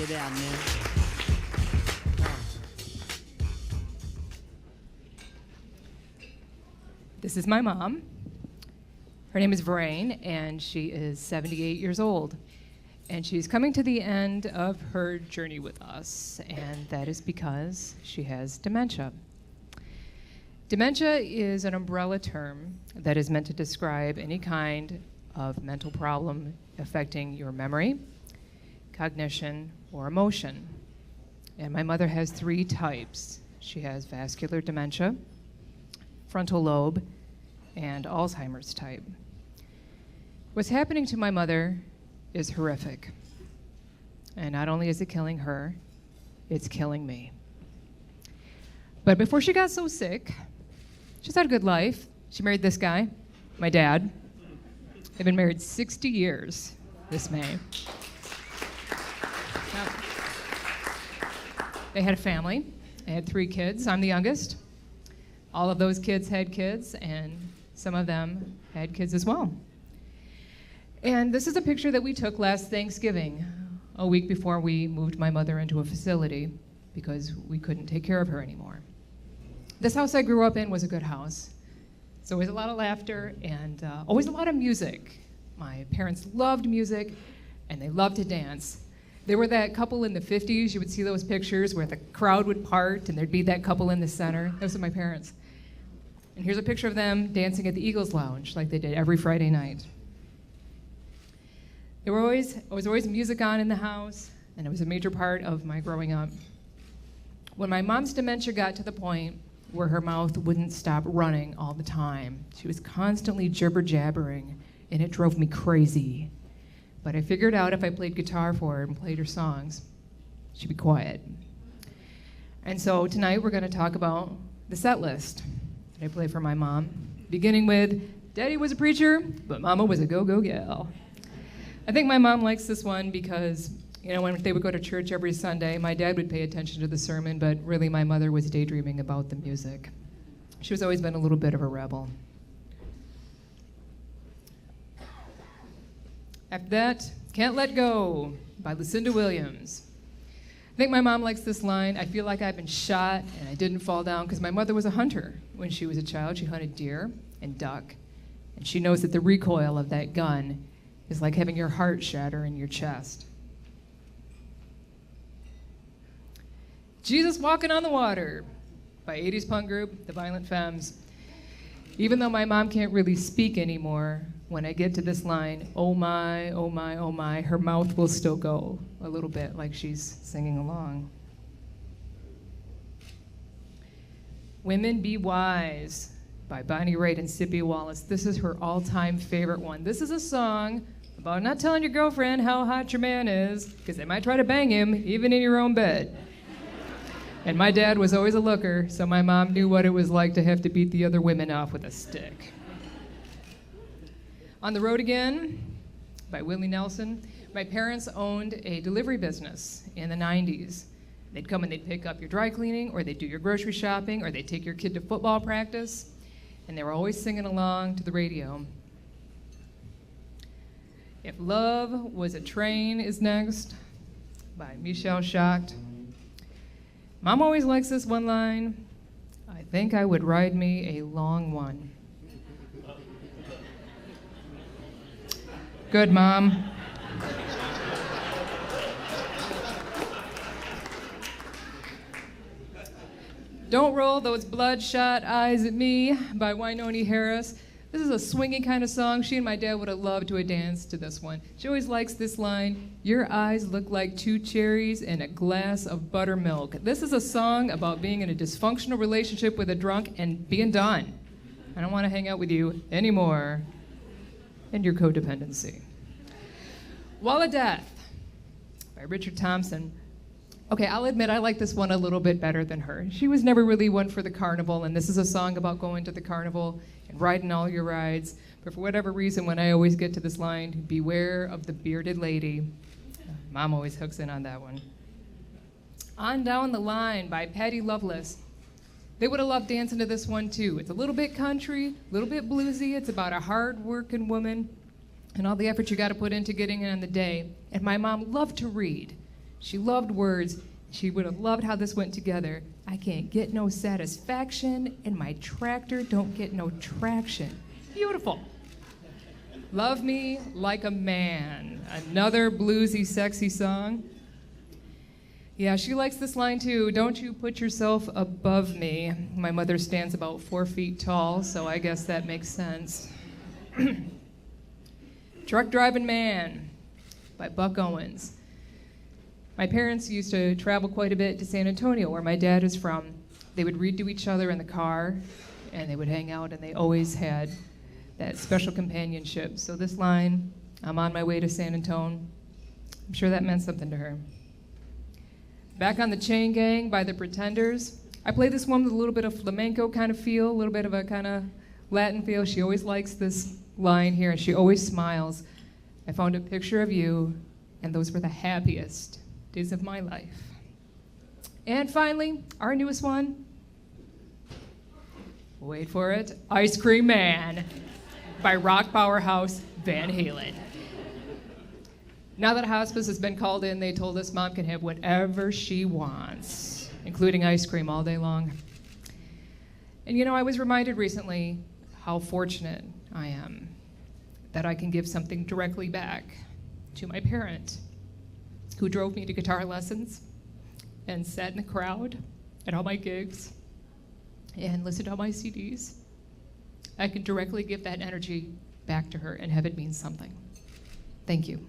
you down, man. This is my mom. Her name is Raitt, and she is 78 years old. And she's coming to the end of her journey with us, and that is because she has dementia. Dementia is an umbrella term that is meant to describe any kind of mental problem affecting your memory, cognition, or emotion. And my mother has 3 types. She has vascular dementia, frontal lobe, and Alzheimer's type. What's happening to my mother is horrific. And not only is it killing her, it's killing me. But before she got so sick, she's had a good life. She married this guy, my dad. They've been married 60 years this May. Now, they had a family. They had 3 kids. I'm the youngest. All of those kids had kids, and some of them had kids as well. And this is a picture that we took last Thanksgiving, a week before we moved my mother into a facility because we couldn't take care of her anymore. This house I grew up in was a good house. So always a lot of laughter and always a lot of music. My parents loved music, and they loved to dance. They were that couple in the 50s. You would see those pictures where the crowd would part, and there'd be that couple in the center. Those are my parents. And here's a picture of them dancing at the Eagles Lounge like they did every Friday night. There was always music on in the house, and it was a major part of my growing up. When my mom's dementia got to the point where her mouth wouldn't stop running all the time, she was constantly jibber-jabbering, and it drove me crazy. But I figured out if I played guitar for her and played her songs, she'd be quiet. And so tonight we're going to talk about the set list that I play for my mom, beginning with Daddy was a preacher, but Mama was a go-go gal. I think my mom likes this one because, when they would go to church every Sunday, my dad would pay attention to the sermon, but really my mother was daydreaming about the music. She was always been a little bit of a rebel. After that, Can't Let Go by Lucinda Williams. I think my mom likes this line, I feel like I've been shot and I didn't fall down, because my mother was a hunter. When she was a child, she hunted deer and duck, and she knows that the recoil of that gun is like having your heart shatter in your chest. Jesus Walking on the Water by 80s punk group, the Violent Femmes. Even though my mom can't really speak anymore, when I get to this line, oh my, oh my, oh my, her mouth will still go a little bit like she's singing along. Women Be Wise by Bonnie Raitt and Sippy Wallace. This is her all-time favorite one. This is a song about not telling your girlfriend how hot your man is, because they might try to bang him, even in your own bed. And my dad was always a looker, so my mom knew what it was like to have to beat the other women off with a stick. On the Road Again by Willie Nelson. My parents owned a delivery business in the 90s. They'd come and they'd pick up your dry cleaning, or they'd do your grocery shopping, or they'd take your kid to football practice, and they were always singing along to the radio. If Love Was a Train is next by Michelle Schacht. Mom always likes this one line, I think I would ride me a long one. Good, Mom. Don't Roll Those Bloodshot Eyes at Me by Wynonie Harris. This is a swingy kind of song. She and my dad would have loved to have danced to this one. She always likes this line, your eyes look like 2 cherries and a glass of buttermilk. This is a song about being in a dysfunctional relationship with a drunk and being done. I don't want to hang out with you anymore. And your codependency. Wall of Death by Richard Thompson. Okay, I'll admit I like this one a little bit better than her. She was never really one for the carnival, and this is a song about going to the carnival and riding all your rides. But for whatever reason, when I always get to this line, beware of the bearded lady, Mom always hooks in on that one. On Down the Line by Patti Loveless. They would have loved dancing to this one too. It's a little bit country, a little bit bluesy. It's about a hard-working woman and all the effort you got to put into getting in on the day. And my mom loved to read. She loved words. She would have loved how this went together. I can't get no satisfaction, and my tractor don't get no traction. Beautiful. Love Me Like a Man, another bluesy, sexy song. Yeah, she likes this line too. Don't you put yourself above me. My mother stands about 4 feet tall, so I guess that makes sense. Truck Driving Man by Buck Owens. My parents used to travel quite a bit to San Antonio, where my dad is from. They would read to each other in the car, and they would hang out, and they always had that special companionship. So this line, I'm on my way to San Antonio, I'm sure that meant something to her. Back on the Chain Gang by the Pretenders. I play this one with a little bit of flamenco kind of feel, a little bit of a kind of Latin feel. She always likes this line here, and she always smiles. I found a picture of you, and those were the happiest days of my life. And finally, our newest one. Wait for it. Ice Cream Man by rock powerhouse Van Halen. Now that hospice has been called in, they told us Mom can have whatever she wants, including ice cream all day long. And you know, I was reminded recently how fortunate I am that I can give something directly back to my parent, who drove me to guitar lessons and sat in the crowd at all my gigs and listened to all my CDs. I can directly give that energy back to her and have it mean something. Thank you.